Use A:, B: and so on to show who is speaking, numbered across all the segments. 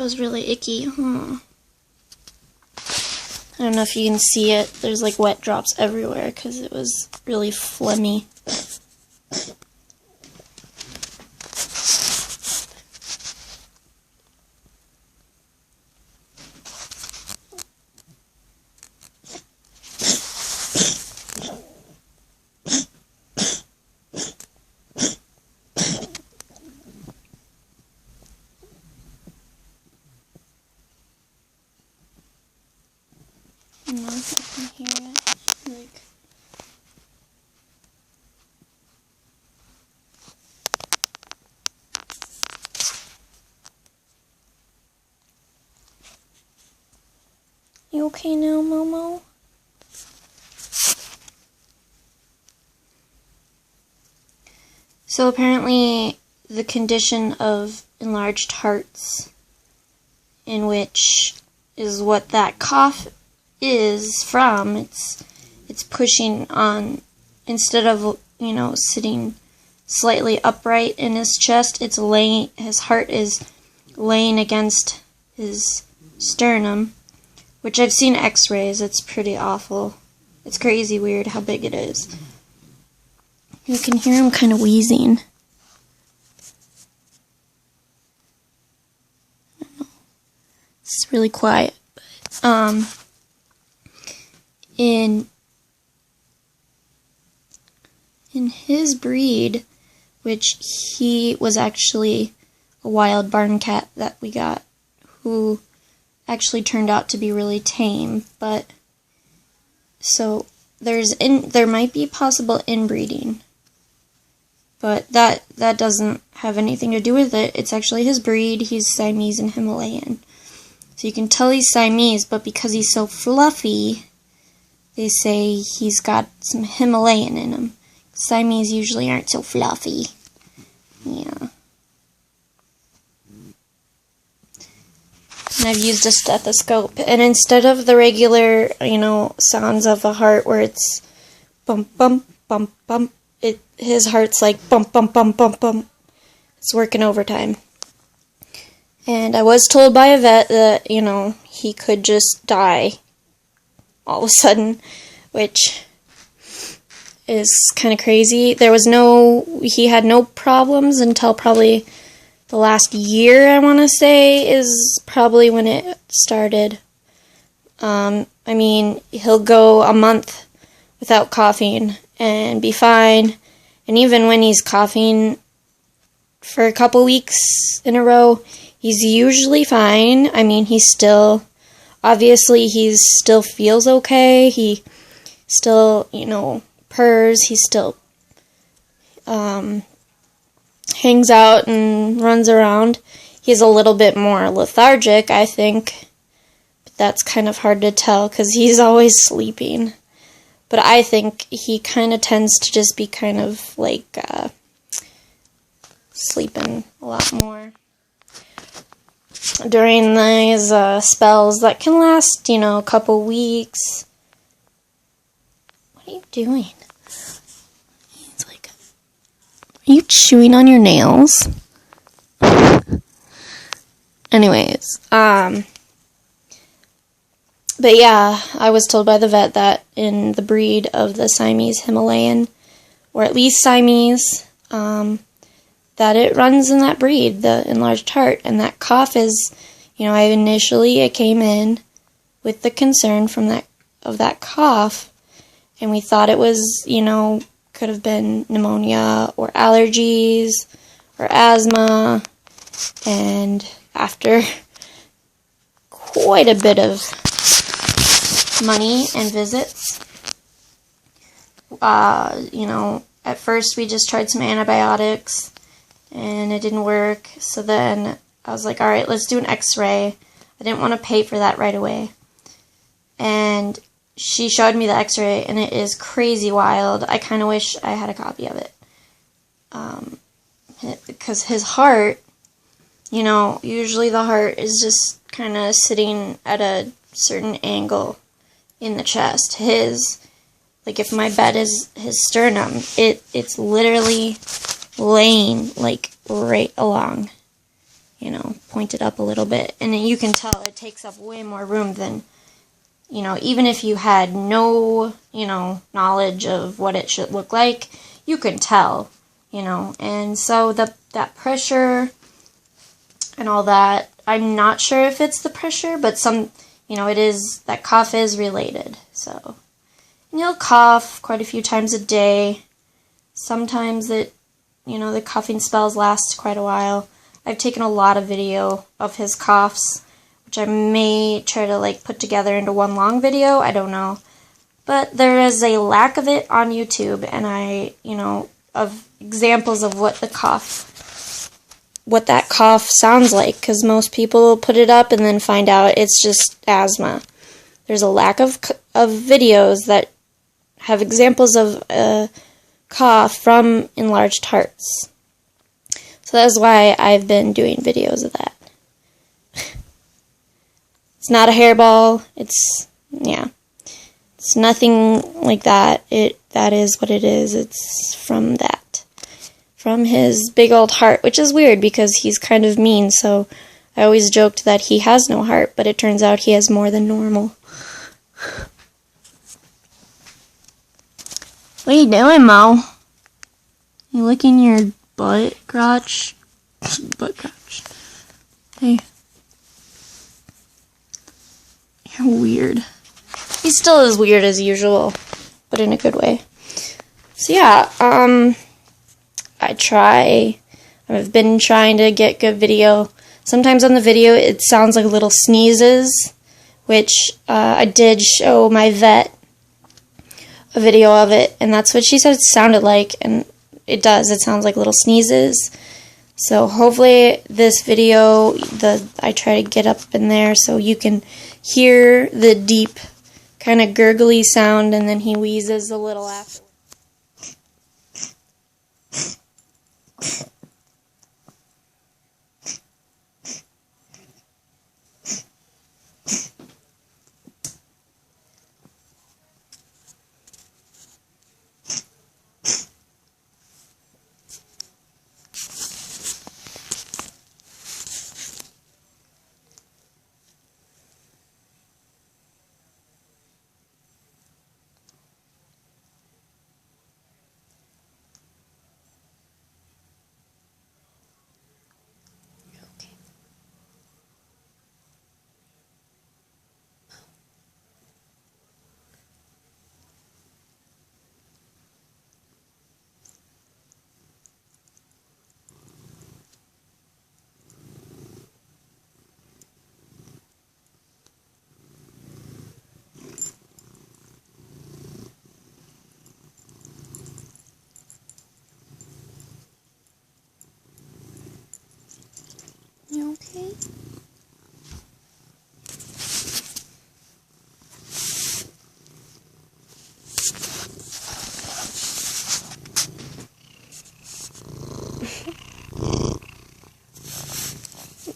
A: was really icky. I don't know if you can see it. There's like wet drops everywhere because it was really phlegmy. I don't know if you can hear it. Like, you okay now, Momo? So apparently the condition of enlarged hearts, in which is what that cough is from, it's pushing on, instead of, you know, sitting slightly upright in his chest, it's laying, his heart is laying against his sternum, which I've seen x-rays. It's pretty awful. It's crazy weird how big it is. You can hear him kind of wheezing. I don't know. It's really quiet, but in his breed, which he was actually a wild barn cat that we got, who actually turned out to be really tame, but so there might be possible inbreeding, but that doesn't have anything to do with it. It's actually his breed. He's Siamese and Himalayan. So you can tell he's Siamese, but because he's so fluffy, they say he's got some Himalayan in him. Siamese usually aren't so fluffy. Yeah. And I've used a stethoscope, and instead of the regular, you know, sounds of a heart where it's bump, bump, bump, bump, his heart's like bump, bump, bump, bump, bump. It's working overtime. And I was told by a vet that, you know, he could just die all of a sudden, which is kind of crazy. He had no problems until probably the last year, I want to say, is probably when it started. I mean, he'll go a month without coughing and be fine. And even when he's coughing for a couple weeks in a row, he's usually fine. I mean, he still feels okay. He still, you know, purrs. He still hangs out and runs around. He's a little bit more lethargic, I think. But that's kind of hard to tell because he's always sleeping. But I think he kind of tends to just be kind of like sleeping a lot more during these spells that can last, you know, a couple weeks. What are you doing? He's like, are you chewing on your nails? Anyways, but yeah, I was told by the vet that in the breed of the Siamese Himalayan, or at least Siamese, that it runs in that breed, the enlarged heart, and that cough is, you know, I came in with the concern of that cough, and we thought it was, you know, could have been pneumonia or allergies or asthma, and after quite a bit of money and visits, you know, at first we just tried some antibiotics and it didn't work. So then I was like, all right, let's do an x-ray. I didn't want to pay for that right away. And she showed me the x-ray and it is crazy wild. I kind of wish I had a copy of it. Because his heart, you know, usually the heart is just kind of sitting at a certain angle in the chest. His, like if my bed is his sternum, it's literally laying like right along you know, pointed up a little bit. And you can tell it takes up way more room than, you know, even if you had no, you know, knowledge of what it should look like, you can tell, you know. And so that pressure and all that, I'm not sure if it's the pressure, but you know, it is, that cough is related. So, and he'll cough quite a few times a day. Sometimes you know, the coughing spells last quite a while. I've taken a lot of video of his coughs, which I may try to like put together into one long video, I don't know. But there is a lack of it on YouTube, and you know, of examples of what that cough sounds like, because most people put it up and then find out it's just asthma. There's a lack of videos that have examples of cough from enlarged hearts. So that's why I've been doing videos of that. It's not a hairball. It's nothing like that. That is what it is. It's from that. From his big old heart, which is weird because he's kind of mean, so I always joked that he has no heart, but it turns out he has more than normal. What are you doing, Mo? You licking your butt crotch? Butt crotch. Hey. You're weird. He's still as weird as usual, but in a good way. So yeah, I've been trying to get good video. Sometimes on the video it sounds like little sneezes, which I did show my vet a video of it, and that's what she said it sounded like, and it does. It sounds like little sneezes. So hopefully this video, I try to get up in there so you can hear the deep kind of gurgly sound, and then he wheezes a little after. You okay?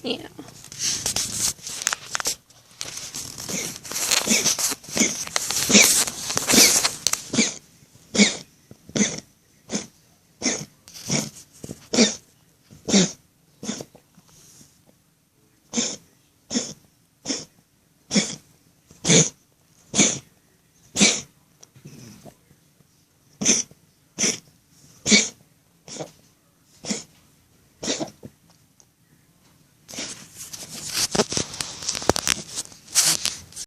A: Yeah.